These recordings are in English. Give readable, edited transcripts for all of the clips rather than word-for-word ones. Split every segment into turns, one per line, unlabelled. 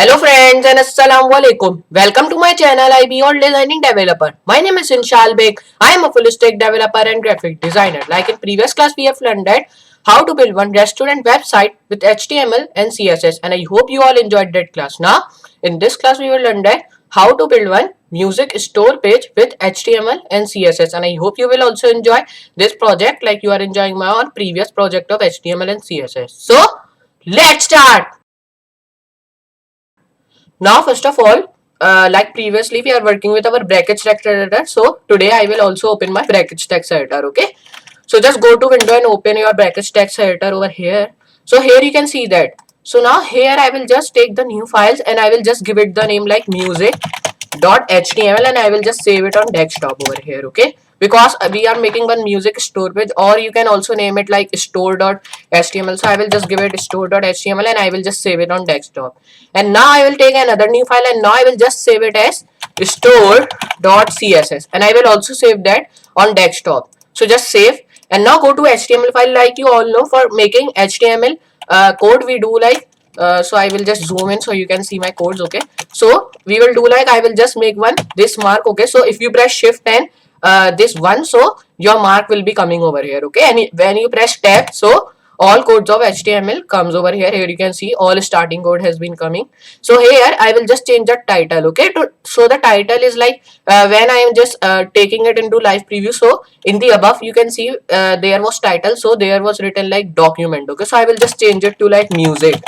Hello friends and assalamu alaikum. Welcome to my channel IB All Designing Developer. My name is Inshal Beg. I am a full stack developer and graphic designer. Like in previous class we have learned that how to build one restaurant website with HTML and CSS, and I hope you all enjoyed that class. Now in this class we will learn that how to build one music store page with HTML and CSS, and I hope you will also enjoy this project like you are enjoying my previous project of HTML and CSS. So let's start. Now, first of all, like previously, we are working with our brackets text editor. So today I will also open my brackets text editor. Okay. So just go to window and open your brackets text editor over here. So here you can see that. So now here I will just take the new files and I will just give it the name like music.html and I will just save it on desktop over here. Okay. Because we are making one music store page, or you can also name it like store.html. So I will just give it store.html and I will just save it on desktop. And now I will take another new file and now I will just save it as store.css and I will also save that on desktop. So just save and now go to HTML file. Like you all know, for making HTML code we do like so I will just zoom in so you can see my codes. Okay, so we will do like I will just make one this mark. Okay, so if you press shift and this one, so your mark will be coming over here. Okay, and when you press tab, so all codes of HTML comes over here. Here you can see all starting code has been coming. So here I will just change the title. Okay, so the title is like when I am just taking it into live preview. So in the above you can see there was title, so there was written like document. Okay, so I will just change it to like music.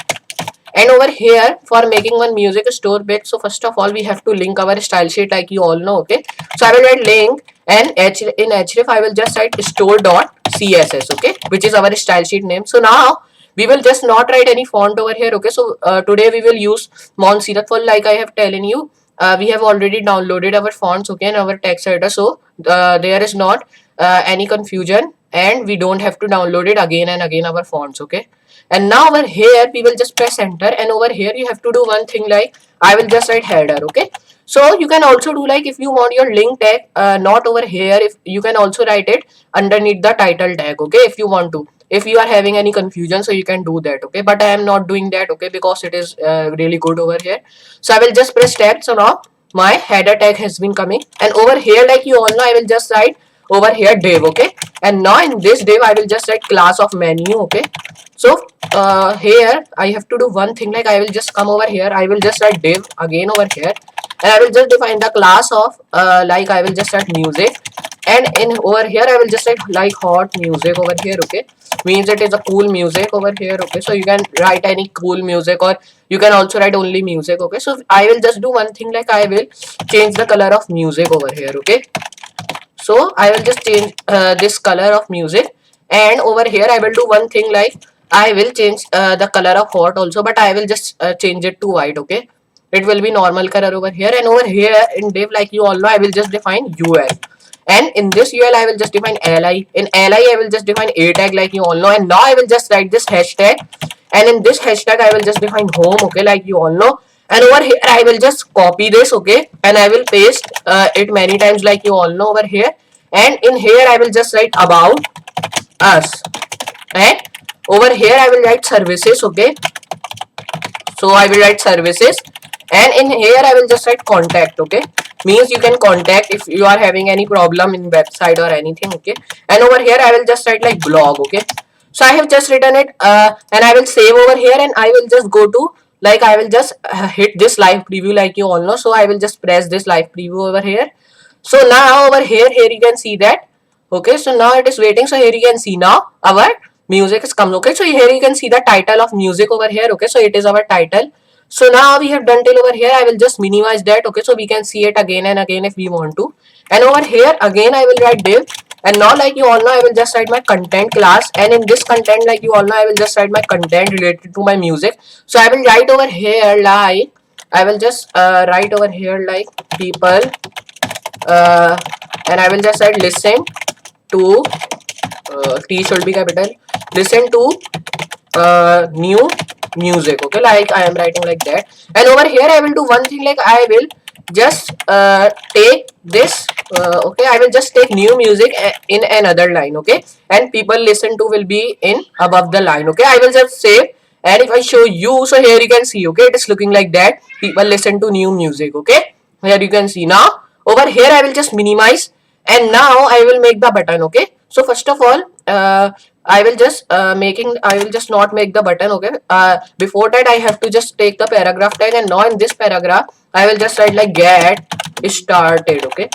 And over here for making one music store page, so first of all we have to link our style sheet like you all know. Okay, so I will write link and in href I will just write store.css. okay, which is our style sheet name. So now we will just not write any font over here. Okay, so today we will use Mont Sirach for, like I have telling you, we have already downloaded our fonts. Okay, and our text editor, so there is not any confusion and we don't have to download it again and again our fonts. Okay, and now over here we will just press enter and over here you have to do one thing like I will just write header. Okay, so you can also do like if you want your link tag not over here, if you can also write it underneath the title tag. Okay, if you want to, if you are having any confusion, so you can do that. Okay, but I am not doing that. Okay, because it is really good over here. So I will just press tab. So now my header tag has been coming and over here like you all know I will just write over here div. Okay, and now in this div I will just write class of menu. Okay, so here I have to do one thing like I will just come over here, I will just write div again over here and I will just define the class of like I will just write music, and in over here I will just write like hot music over here. Okay, means it is a cool music over here. Okay, so you can write any cool music or you can also write only music. Okay, so I will just do one thing like I will change the color of music over here. Okay, so I will just change this color of music, and over here I will do one thing like I will change the color of hot also, but I will just change it to white. Okay, it will be normal color over here, and over here in div like you all know I will just define ul, and in this ul I will just define li. In li I will just define a tag like you all know, and now I will just write this hashtag, and in this hashtag I will just define home. Okay, like you all know, and over here I will just copy this. Okay, and I will paste it many times like you all know over here, and in here I will just write about us, and over here I will write services. Okay, so I will write services, and in here I will just write contact. Okay, means you can contact if you are having any problem in website or anything. Okay, and over here I will just write like blog. Okay, so I have just written it and I will save over here and I will just go to like I will just hit this live preview like you all know. So I will just press this live preview over here. So now over here you can see that. Okay, so now it is waiting. So here you can see now our music is come. Okay, so here you can see the title of music over here. Okay, so it is our title. So now we have done till over here. I will just minimize that. Okay, so we can see it again and again if we want to. And over here again I will write div, and now like you all know I will just write my content class, and in this content like you all know I will just write my content related to my music. So I will write over here like I will just write over here like people and I will just write listen to T should be capital, listen to new music. Okay, like I am writing like that, and over here I will do one thing like I will just take this okay, I will just take new music in another line. Okay, and people listen to will be in above the line. Okay, I will just save and if I show you, so here you can see, okay, it is looking like that. People listen to new music, okay. Here you can see. Now over here I will just minimize, and now I will make the button, okay. So first of all, I will just not make the button, okay. Before that I have to just take the paragraph tag, and now in this paragraph I will just write like get started, okay.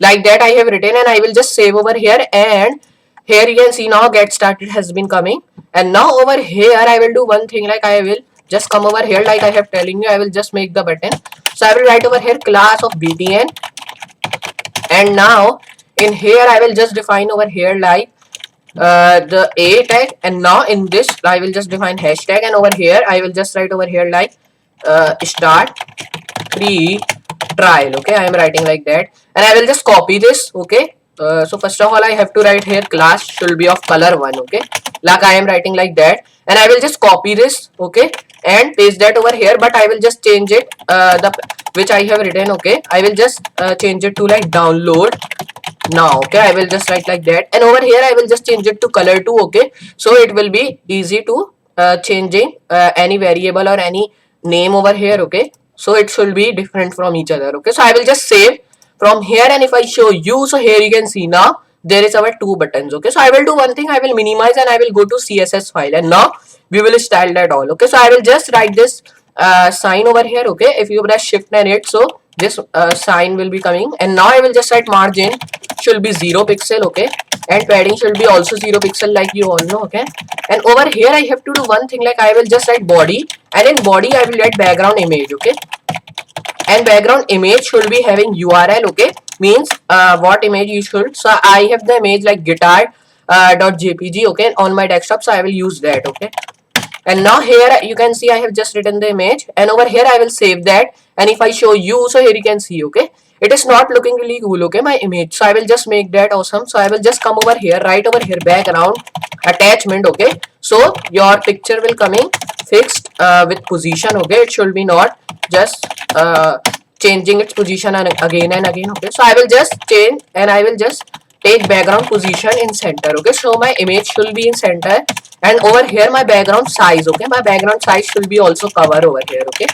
Like that I have written, and I will just save over here, and here you can see now get started has been coming. And now over here I will do one thing, like I will just come over here, like I have telling you, I will just make the button. So I will write over here class of btn, and now in here I will just define over here like the a tag, and now in this I will just define hashtag, and over here I will just write over here like start free trial, okay. I am writing like that, and I will just copy this, okay. So first of all I have to write here class should be of color 1, okay, like I am writing like that, and I will just copy this, okay, and paste that over here, but I will just change it, the which I have written, okay. I will just change it to like download now, okay. I will just write like that, and over here I will just change it to color 2, okay. So it will be easy to changing any variable or any name over here, okay. So it should be different from each other, okay. So I will just save from here, and if I show you, so here you can see now there is our 2 buttons, okay. So I will do one thing, I will minimize and I will go to css file, and now we will style that all, okay. So I will just write this sign over here, okay. If you press shift and 8, so this sign will be coming, and now I will just write margin should be 0 pixel, okay, and padding should be also 0 pixel, like you all know, okay. And over here I have to do one thing, like I will just write body, and in body I will write background image, okay. And background image should be having url, okay, means what image you should. So I have the image like guitar .jpg, okay, on my desktop, so I will use that, okay. And now here you can see I have just written the image, and over here I will save that, and if I show you, so here you can see, okay, it is not looking really cool, okay, my image. So I will just make that awesome. So I will just come over here, right over here, background attachment, okay. So your picture will coming fixed with position, okay. It should be not just changing its position and again, okay. So I will just change, and I will just take background position in center, okay. So my image should be in center, and over here my background size, okay, my background size should be also cover over here, okay.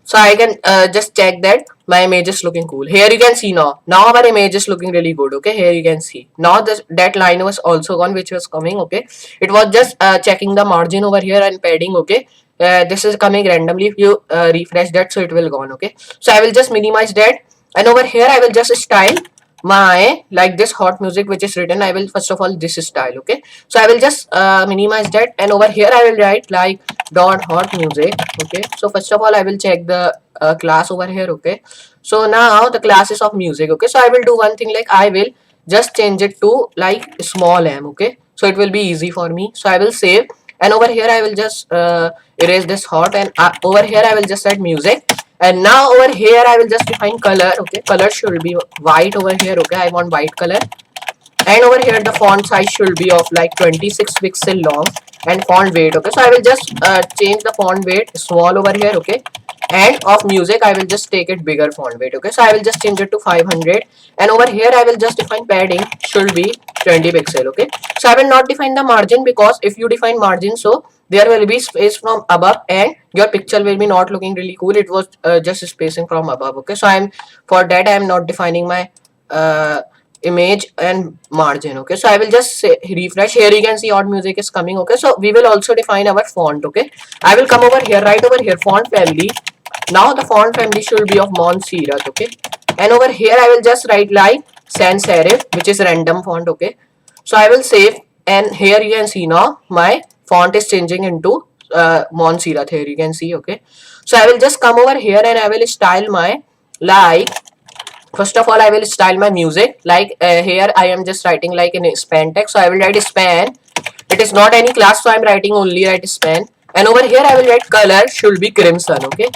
So I can just check that my image is looking cool. Here you can see now our image is looking really good, okay. Here you can see now that line was also gone, which was coming, okay. It was just checking the margin over here and padding, okay. This is coming randomly. If you refresh that, so it will gone, okay. So I will just minimize that, and over here I will just style my like this hot music which is written. I will first of all this style, okay. So I will just minimize that, and over here I will write like dot hot music, okay. So first of all I will check the class over here, okay. So now the class is of music, okay. So I will do one thing, like I will just change it to like small m, okay. So it will be easy for me. So I will save, and over here I will just erase this hot, and over here I will just add music. And now over here I will just define color, okay. Color should be white over here, okay. I want white color. And over here the font size should be of like 26 pixel long, and font weight, okay. So I will just change the font weight small over here, okay. And of music I will just take it bigger font weight, okay. So I will just change it to 500, and over here I will just define padding should be 20 pixel, okay. So I will not define the margin, because if you define margin, so there will be space from above, and your picture will be not looking really cool. It was just spacing from above, okay. So for that I am not defining my image and margin, okay. So I will just say refresh. Here you can see odd music is coming, okay. So we will also define our font, okay. I will come over here, right over here, font family. Now the font family should be of Mons Serif, okay. And over here I will just write like sans serif, which is random font, okay. So I will save, and here you can see now my font is changing into Mons Serif. Here you can see, okay. So I will just come over here, and I will style my like, first of all I will style my music like here I am just writing like in span text. So I will write span. It is not any class, so I am writing only write span. And over here I will write color should be crimson, okay.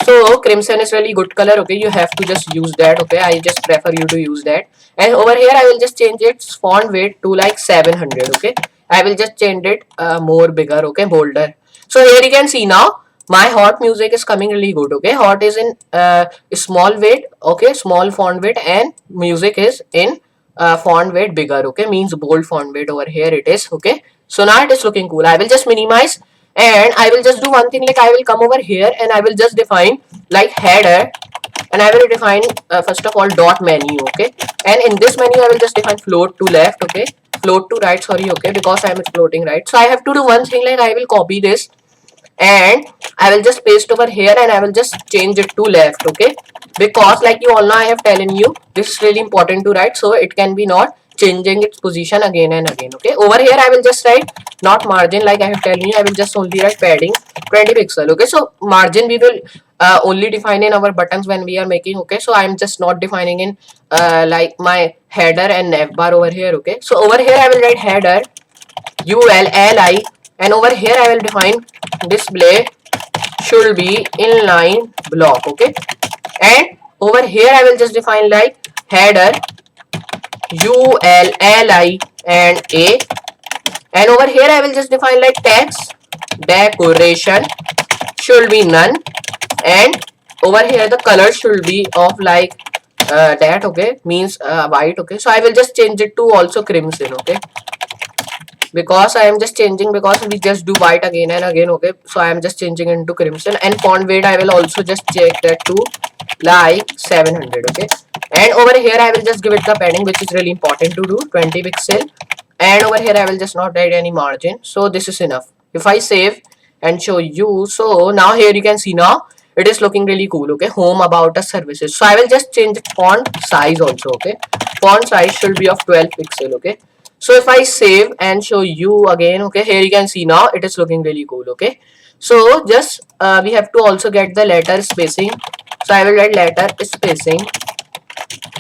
So crimson is really good color, okay. You have to just use that, okay. I just prefer you to use that. And over here I will just change its font weight to like 700, okay. I will just change it more bigger, okay, bolder. So here you can see now my hot music is coming really good, okay. Hot is in small weight, okay, small font weight, and music is in font weight bigger, okay, means bold font weight over here it is, okay. So now it is looking cool. I will just minimize, And I will just do one thing, like I will come over here and I will just define like header, and I will define first of all dot menu, okay, and in this menu I will just define float to left, okay, float to right, sorry, okay, because I am floating right. So I have to do one thing, like I will copy this and I will just paste over here and I will just change it to left, okay, because like you all know, I have telling you this is really important to write, so it can be not changing its position again and again, okay. Over here I will just write not margin, like I have telling you, I will just only write padding 20 pixel, okay. So margin we will only define in our buttons when we are making, okay. So I am just not defining in like my header and nav bar over here, okay. So over here I will write header ULLI, and over here I will define display should be inline block, okay. And over here I will just define like header ULLI and A, and over here I will just define like text decoration should be none, and over here the color should be of like that, okay, means white, okay. So I will just change it to also crimson, okay, because I am just changing, because we just do white again and again, okay. So I am just changing into crimson, and font weight I will also just check that to like 700, okay. And over here I will just give it the padding, which is really important to do, 20 pixel, and over here I will just not add any margin, so this is enough. If I save and show you, so now here you can see, now it is looking really cool, okay. Home, about us, services. So I will just change the font size also, okay. Font size should be of 12 pixel, okay. So if I save and show you again, okay, here you can see now it is looking really cool, okay. So just we have to also get the letter spacing, so I will write letter spacing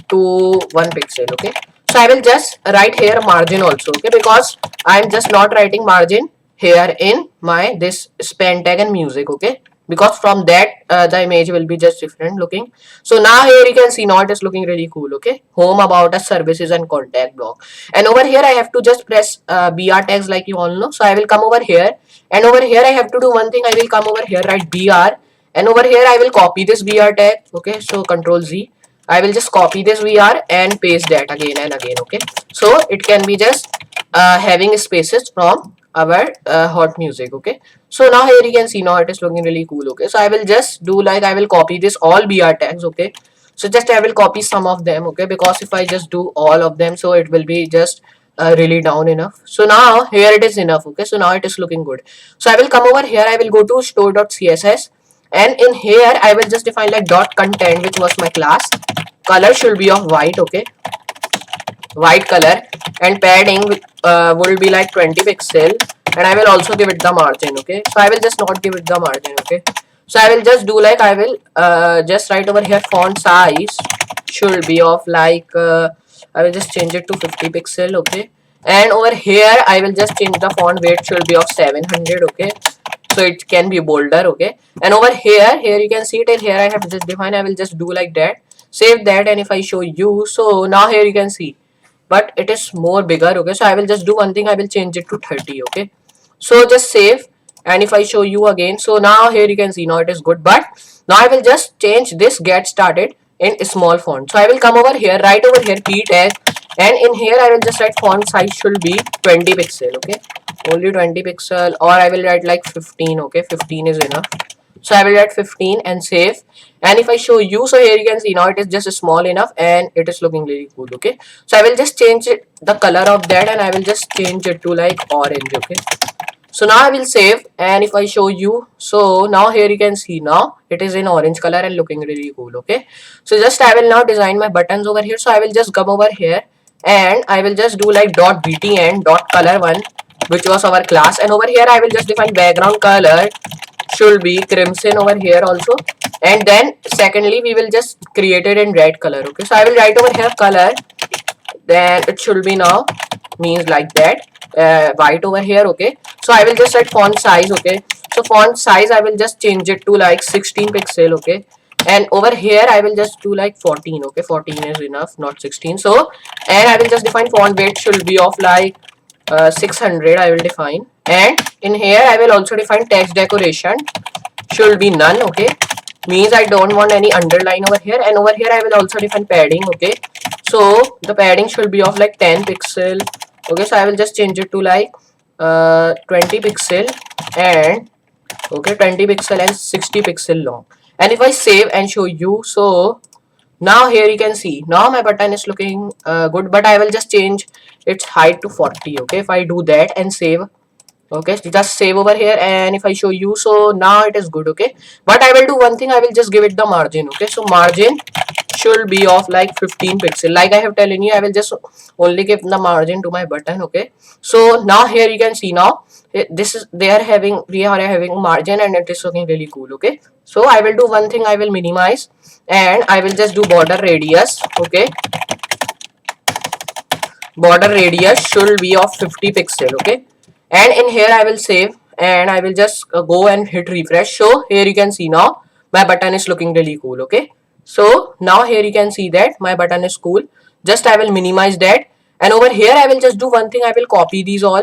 to 1 pixel, okay. So I will just write here margin also, okay, because I am just not writing margin here in my this span tag and music, okay, because from that the image will be just different looking. So now here you can see now it is looking really cool, okay. Home, about us, services, and contact block. And over here I have to just press BR tags, like you all know. So I will come over here, and over here I have to do one thing, I will come over here, write BR, and over here I will copy this BR tag, okay. So Control Z, I will just copy this BR and paste that again and again, okay. So it can be just having spaces from our hot music, okay. So now here you can see now it is looking really cool, okay. So I will just do like I will copy this all BR tags, okay. So just I will copy some of them, okay, because if I just do all of them, so it will be just really down enough. So now here it is enough, okay. So now it is looking good. So I will come over here, I will go to store.css, and in here I will just define like dot content, which was my class. Color should be of white, okay, white color, and padding will be like 20 pixel, and I will also give it the margin, okay. So I will just not give it the margin, okay. So I will just do like I will just write over here font size should be of like I will just change it to 50 pixel, okay. And over here I will just change the font weight should be of 700, okay, so it can be bolder, okay. And over here you can see it, and here I have just defined, I will just do like that, save that, and if I show you, so now here you can see, but it is more bigger, okay. So I will just do one thing, I will change it to 30, okay. So just save, and if I show you again, so now here you can see now it is good, but now I will just change this get started in a small font. So I will come over here, right over here p tag, and in here I will just write font size should be 20 pixel, okay, only 20 pixel, or I will write like 15, okay, 15 is enough. So I will write 15 and save, and if I show you, so here you can see now it is just small enough and it is looking really cool, okay. So I will just change it the color of that, and I will just change it to like orange, okay. So now I will save, and if I show you, so now here you can see now it is in orange color and looking really cool, okay. So just I will now design my buttons over here. So I will just come over here, and I will just do like dot btn dot color one, which was our class, and over here I will just define background color should be crimson over here also, and then secondly we will just create it in red color, okay. So I will write over here color, then it should be now means like that white over here, okay. So I will just write font size, okay. So font size I will just change it to like 16 pixel, okay. And over here I will just do like 14, okay, 14 is enough, not 16. So and I will just define font weight should be of like 600 I will define, and in here I will also define text decoration should be none, okay, means I don't want any underline over here. And over here I will also define padding, okay. So the padding should be of like 10 pixel, okay. So I will just change it to like 20 pixel, and okay 20 pixel and 60 pixel long. And if I save and show you, so now here you can see now my button is looking good, but I will just change its height to 40. Okay, if I do that and save, okay, just save over here, and if I show you, so now it is good. Okay, but I will do one thing, I will just give it the margin. Okay, so margin should be of like 15 pixel, like I have telling you. I will just only give the margin to my button. Okay, so now here you can see now this is we are having margin and it is looking really cool. Okay, so I will do one thing, I will minimize and I will just do border radius. Okay, border radius should be of 50 pixel. Okay, and in here I will save and I will just go and hit refresh. So here you can see now my button is looking really cool. Okay, so now here you can see that my button is cool. Just I will minimize that, and over here I will just do one thing, I will copy these all.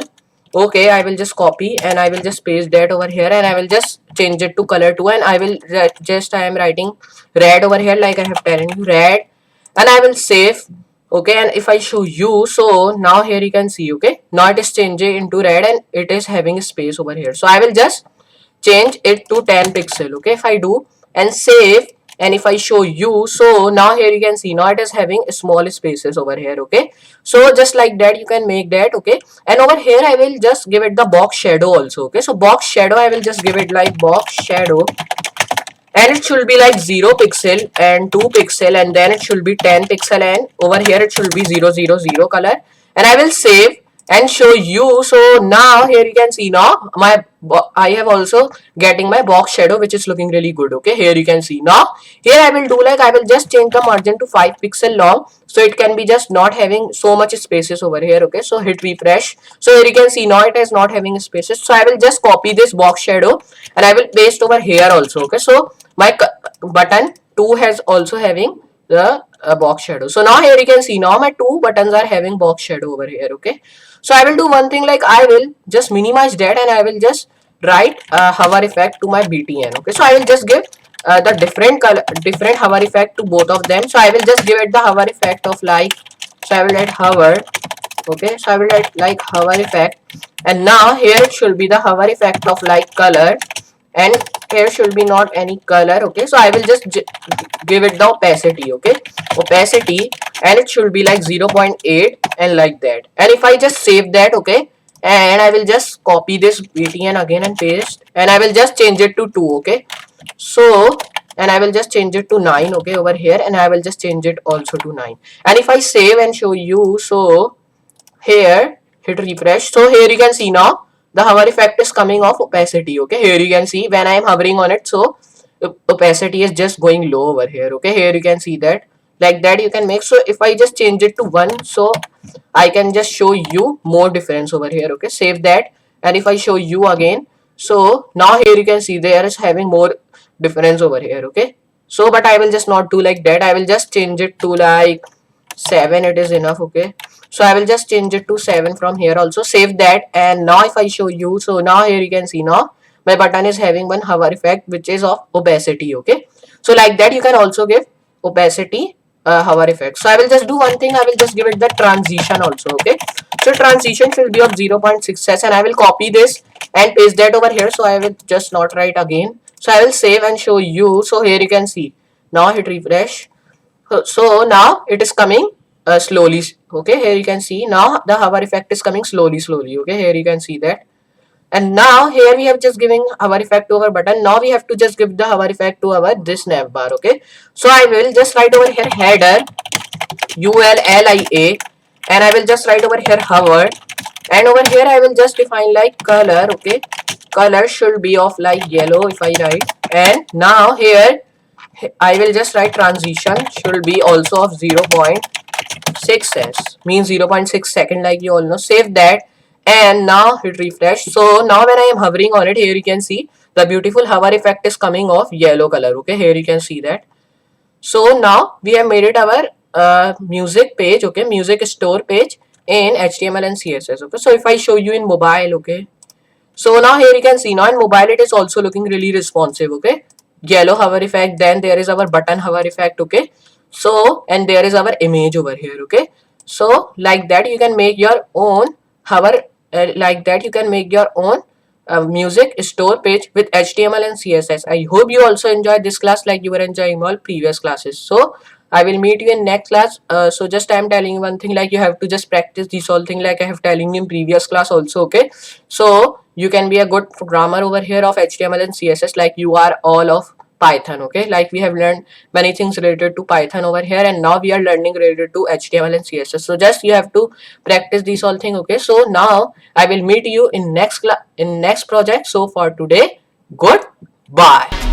Okay, I will just copy and I will just paste that over here, and I will just change it to color 2, and I will just I am writing red over here, like I have telling you, red, and I will save. Okay, and if I show you, so now here you can see. Okay, now it is changing into red and it is having space over here, so I will just change it to 10 pixel. Okay, if I do and save, and if I show you, so now here you can see now it is having small spaces over here. Okay, so just like that you can make that. Okay, and over here I will just give it the box shadow also. Okay, so box shadow I will just give it like box shadow, and it should be like 0 pixel and 2 pixel, and then it should be 10 pixel, and over here it should be 000 color, and I will save and show you. So now here you can see now I have also getting my box shadow, which is looking really good. Okay, here you can see now here I will do like I will just change the margin to 5 pixel long, so it can be just not having so much spaces over here. Okay, so hit refresh, so here you can see now it is not having spaces, so I will just copy this box shadow and I will paste over here also. Okay, so my button 2 has also having the box shadow. So now here you can see now my 2 buttons are having box shadow over here. Okay, so I will do one thing, like I will just minimize that and I will just write hover effect to my btn. Okay, so I will just give the different hover effect to both of them. So I will just give it the hover effect of like, so I will write hover. Okay, so I will write like hover effect, and now here it should be the hover effect of like color, and here should be not any color. Okay, so I will just give it the opacity. Okay, opacity, and it should be like 0.8 and like that, and if I just save that. Okay, and I will just copy this btn again and paste, and I will just change it to 2. Okay, so and I will just change it to 9. Okay, over here, and I will just change it also to 9, and if I save and show you, so here hit refresh, so here you can see now the hover effect is coming off opacity. Okay, here you can see when I am hovering on it, so opacity is just going low over here. Okay, here you can see that, like that you can make. So if I just change it to 1, so I can just show you more difference over here. Okay, save that, and if I show you again, so now here you can see there is having more difference over here. Okay, so but I will just not do like that, I will just change it to like 7, it is enough. Okay, so I will just change it to 7 from here also, save that, and now if I show you, so now here you can see now my button is having one hover effect which is of opacity. Okay, so like that you can also give opacity hover effect. So I will just do one thing, I will just give it the transition also. Okay, so transition should be of 0.6s, and I will copy this and paste that over here, so I will just not write again, so I will save and show you. So here you can see now hit refresh, so now it is coming slowly. Okay, here you can see now the hover effect is coming slowly. Okay, here you can see that, and now here we have just giving hover effect to our button. Now we have to just give the hover effect to our this nav bar. Okay, so I will just write over here header ULLIA, and I will just write over here hover, and over here I will just define like color. Okay, color should be of like yellow if I write, and now here I will just write transition should be also of 0.6 s, means 0.6 second, like you all know. Save that, and now hit refresh. So now when I am hovering on it, here you can see the beautiful hover effect is coming of yellow color. Okay, here you can see that. So now we have made it our music page. Okay, music store page in HTML and CSS. Okay, so if I show you in mobile, okay, so now here you can see now in mobile it is also looking really responsive. Okay, yellow hover effect, then there is our button hover effect. Okay, so and there is our image over here. Okay, so like that you can make your own hover, like that you can make your own music store page with HTML and CSS. I hope you also enjoyed this class like you were enjoying all previous classes. So I will meet you in next class. So just I'm telling you one thing, like you have to just practice this whole thing like I have telling you in previous class also. Okay, so you can be a good programmer over here of HTML and CSS like you are all of Python. Okay, like we have learned many things related to Python over here, and now we are learning related to HTML and CSS. So just you have to practice these all thing. Okay, so now I will meet you in next project. So for today, goodbye.